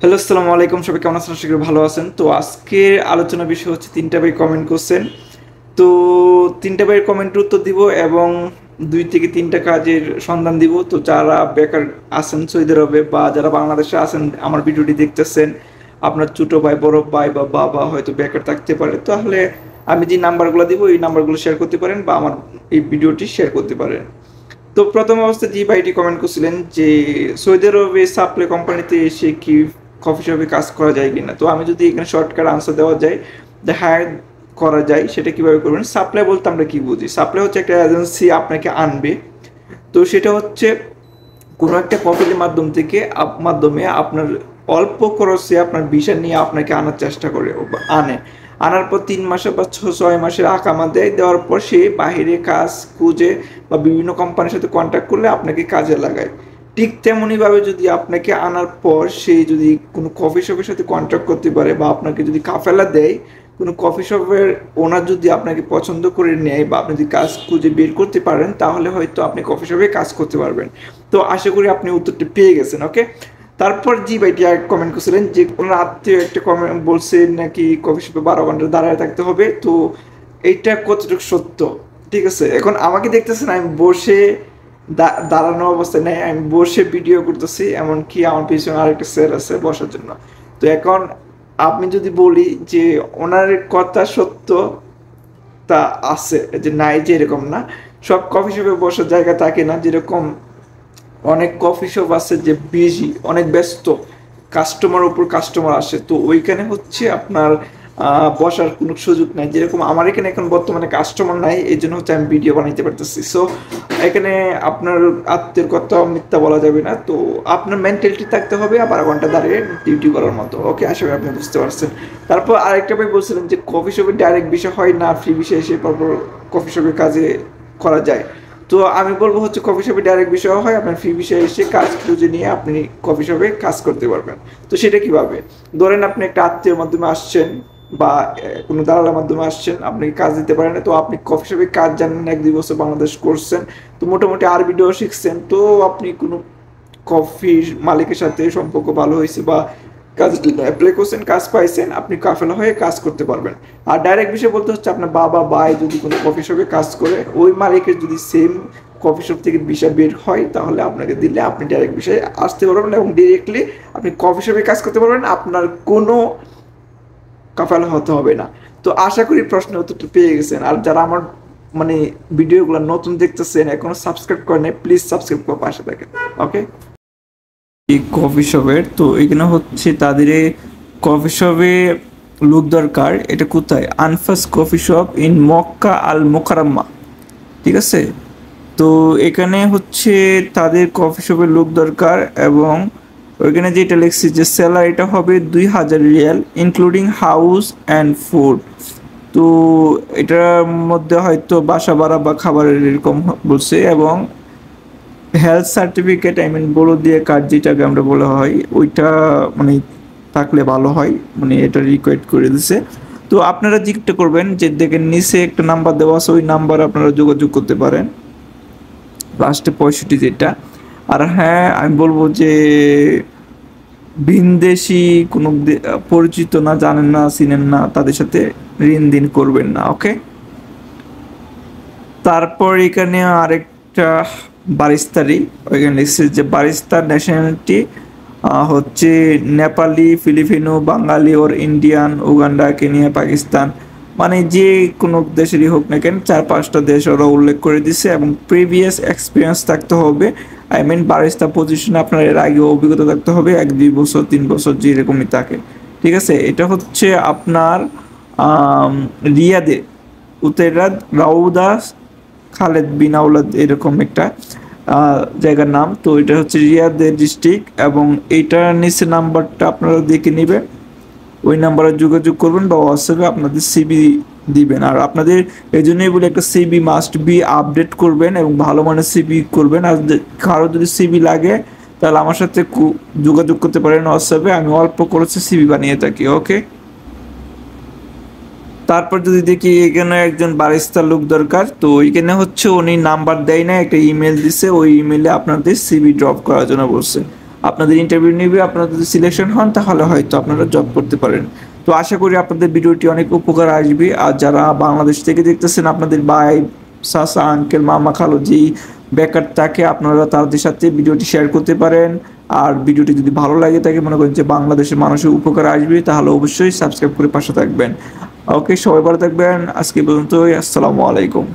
Hello, আসসালামু আলাইকুম। সবাই কেমন আছেন? আশা করি ভালো আছেন। তো আজকের আলোচনার বিষয় হচ্ছে ৩টা ভাই কমেন্ট করছেন। তো ৩টা ভাইয়ের কমেন্টের উত্তর দিব এবং ২ থেকে ৩টা কাজের সন্ধান দিব। তো যারা বেকার আছেন সৌদি আরবে বা যারা বাংলাদেশে আছেন আমার ভিডিওটি দেখতেছেন, আপনার ছোট ভাই, বড় ভাই বা বাবা হয়তো বেকার থাকতে পারে। তাহলে আমি যে নাম্বারগুলো দিব এই নাম্বারগুলো শেয়ার করতে পারেন বা আমার এই ভিডিওটি শেয়ার করতে পারেন। তো প্রথম অবস্থায় জি ভাইটি কমেন্ট করছিলেন যে সৌদি আরবে সাপ্লাই কোম্পানিতে এসে কি কফি শপে কাজ করা যায় কিনা। তো আমি যদি এখানে শর্টকাট আনসার দেওয়া যায় যে হ্যাঁ, করা যায়। সেটা কিভাবে করবেন? সাপ্লাই বলতে আমরা কি বুঝি? সাপ্লাই হচ্ছে একটা এজেন্সি আপনাকে আনবে। তো সেটা হচ্ছে কোনো একটা প্রফিলের মাধ্যমে আপনার অল্প খরচে আপনার ভিসা নিয়ে আপনাকে আনার চেষ্টা করে আনে। আনার পর ৩ মাসে বা ৬ মাসের আকামা দেয়। দেওয়ার পর সে বাহিরে কাজ খুঁজে বা বিভিন্ন কোম্পানির সাথে কন্ট্যাক্ট করলে আপনাকে কাজে লাগায়। ঠিক তেমনইভাবে যদি আপনাকে আনার পর সে যদি কোনো কফি শপের সাথে কন্ট্যাক্ট করতে পারে বা আপনাকে যদি কাফেলা দেয়, কোনো কফি শপের ওনার যদি আপনাকে পছন্দ করে নেয় বা আপনি যদি কাজ খুঁজে বের করতে পারেন, তাহলে হয়তো আপনি কফি শপে কাজ করতে পারবেন। তো আশা করি আপনি উত্তরটি পেয়ে গেছেন। ওকে, তারপর জি ভাইটি এক কমেন্ট করছিলেন যে ওনার আত্মীয় একটা কমেন্ট বলছে নাকি কফি শপে 12 ঘন্টা দাঁড়ায় থাকতে হবে। তো এইটা কতটুকু সত্য? ঠিক আছে, এখন আমাকে দেখতেছেন আমি বসে দাঁড়ানো অবস্থায় নেই, আমি বসে ভিডিও করতেছি, এমনকি আমার পিছনে আরেকটা স্যার আছে বসার জন্য। তো এখন আমি যদি বলি যে ওনার কথা সত্য, তা আছে যে নাই যে এরকম না। সব কফি শপে বসার জায়গা থাকে না। যেরকম অনেক কফি শপ আছে যে বিজি, অনেক ব্যস্ত, কাস্টমার উপর কাস্টমার আসে, তো ওইখানে হচ্ছে আপনার বসার কোনো সুযোগ নাই। যেরকম আমার এখানে এখন বর্তমানে কাস্টমার নাই, এই জন্য হচ্ছে আমি ভিডিও বানাইতে পারতেছি। সো এখানে আপনার আত্মীয়র কথা মিথ্যা বলা যাবে না। তো আপনার মেন্টালিটি থাকতে হবে 12 ঘন্টা দাঁড়িয়ে ডিউটি করার মতো। ওকে, আশা করি আপনি বুঝতে পারছেন। তারপর আরেকটা ভাই বলছিলেন যে কফি শপে ডাইরেক্ট বিষয় হয় না, ফ্রি বিষয় এসে পরপর কফি শপে কাজে করা যায়। তো আমি বলবো হচ্ছে কফি শপে ডাইরেক্ট বিষয় হয়, আপনার ফ্রি বিষয়ে এসে কাজ খুঁজে নিয়ে আপনি কফি শপে কাজ করতে পারবেন। তো সেটা কিভাবে? ধরেন আপনি একটা আত্মীয়ের মাধ্যমে আসছেন বা কোনো দালালের মাধ্যমে আসছেন, আপনি কাজ দিতে পারেন না। তো আপনি কফি শপে কাজ জানেন, 1-2 বছর বাংলাদেশ করছেন, তো মোটামুটি আরবিটাও শিখছেন। তো আপনি কোনো কফির মালিকের সাথে সম্পর্ক ভালো হয়েছে বা কাজ অ্যাপ্লাই করছেন, কাজ পাইছেন, আপনি কাফেলা হয়ে কাজ করতে পারবেন। আর ডাইরেক্ট বিষয় বলতে হচ্ছে আপনার বাবা ভাই যদি কোনো কফি শপে কাজ করে, ওই মালিকের যদি সেম কফি শপ থেকে ভিসা বের হয়, তাহলে আপনাকে দিলে আপনি ডাইরেক্ট বিষয়ে আসতে পারবেন এবং ডিরেক্টলি আপনি কফি শপে কাজ করতে পারবেন। আপনার কোনো কাফেলা হতে হবে না। তো আশা করি প্রশ্নের উত্তরটা পেয়ে গেছেন। আর যারা আমার মানে ভিডিওগুলো নতুন দেখতেছেন, এখনো সাবস্ক্রাইব করেন নাই, প্লিজ সাবস্ক্রাইব করে পাশে থাকেন। ওকে, এই কফি শপের তো এখানে হচ্ছে তাদের কফি শপে লোক দরকার। এটা কোথায়? আনফাস কফি শপ ইন মক্কা আল মোকাররমা। ঠিক আছে, তো এখানে হচ্ছে তাদের কফি শপের লোক দরকার এবং ওইখানে যেটা লিখছি যে স্যালারিটা হবে 2000 Real including house and food. তো এটার মধ্যে হয়তো বাসা ভাড়া বা খাবারের এরকম বলছে এবং হেলথ সার্টিফিকেট, আই মিন বড় দিয়ে কার্ড যেটাকে আমরা বলা হয় ওইটা মানে থাকলে ভালো হয়, মানে এটা রিকোয়েস্ট করে দিছে। তো আপনারা জিজ্ঞেস করবেন যে দেখেন নিচে একটা নাম্বার দেওয়া আছে, ওই নাম্বার আপনারা যোগাযোগ করতে পারেন, লাস্টে 65 যেটা। আর হ্যাঁ, আমি বলবো যে ভিনদেশি কোনো পরিচিত না, জানেন না, চিনেন না, তাদের সাথে ঋণ করবেন না। ওকে, তারপর এখানে আরেকটা বারিস্তারি, ওইখানে লিখছে যে বারিস্তার ন্যাশনালিটি হচ্ছে Nepali, Filipino, Bangali or Indian, Uganda, Kenya, Pakistan, মানে যে কোনো দেশেরই হোক না কেন, 4-5টা দেশ ওরা উল্লেখ করে দিছে এবং প্রিভিয়াস এক্সপিরিয়েন্স থাকতে হবে। আই মিন বারিস্তা পজিশনে আপনার এর আগে অভিজ্ঞতা থাকতে হবে, 1-2 বছর 3 বছর যেরকমই থাকে। ঠিক আছে, এটা হচ্ছে আপনার রিয়াদে, উত্তরাদ রাউদা খালেদ বিন আওলাদ এরকম একটা জায়গার নাম। তো এটা হচ্ছে রিয়াদের ডিস্ট্রিক্ট এবং এইটার নিচে নাম্বারটা আপনারা দেখে নেবেন, ওই নাম্বারে যোগাযোগ করবেন বা হোয়াটসঅ্যাপে আপনাদের সিবি দিবেন। আর আপনাদের এই জন্যই বলে একটা সিবি মাস্ট বি আপডেট করবেন এবং ভালো মানের সিবি করবেন। আর কারো যদি সিবি লাগে তাহলে আমার সাথে যোগাযোগ করতে পারেন হোয়াটসঅ্যাপে, আমি অল্প করেছে সিবি বানিয়ে থাকি। ওকে, তারপর যদি দেখি এখানে একজন বারিস্তার লোক দরকার, তো এখানে হচ্ছে উনি নাম্বার দেয় না, একটা ইমেল দিছে, ওই ইমেলে আপনাদের সিভি ড্রপ করার জন্য বলছে। আপনাদের ইন্টারভিউ নেবে, আপনারা যদি সিলেকশন হন তাহলে হয়তো আপনারা জব করতে পারেন। তো আশা করি আপনাদের ভিডিওটি অনেক উপকার আসবে। আর যারা বাংলাদেশ থেকে দেখতেছেন, আপনাদের ভাই, চাচা, আঙ্কেল, মামা, খালু যেই বেকার থাকে, আপনারা তাদের সাথে ভিডিওটি শেয়ার করতে পারেন। আর ভিডিওটি যদি ভালো লাগে থাকে, মনে করেন যে বাংলাদেশের মানুষের উপকার আসবে, তাহলে অবশ্যই সাবস্ক্রাইব করে পাশে থাকবেন। ওকে, সবাই ভালো থাকবেন। আজকে পর্যন্তই। আসসালামু আলাইকুম।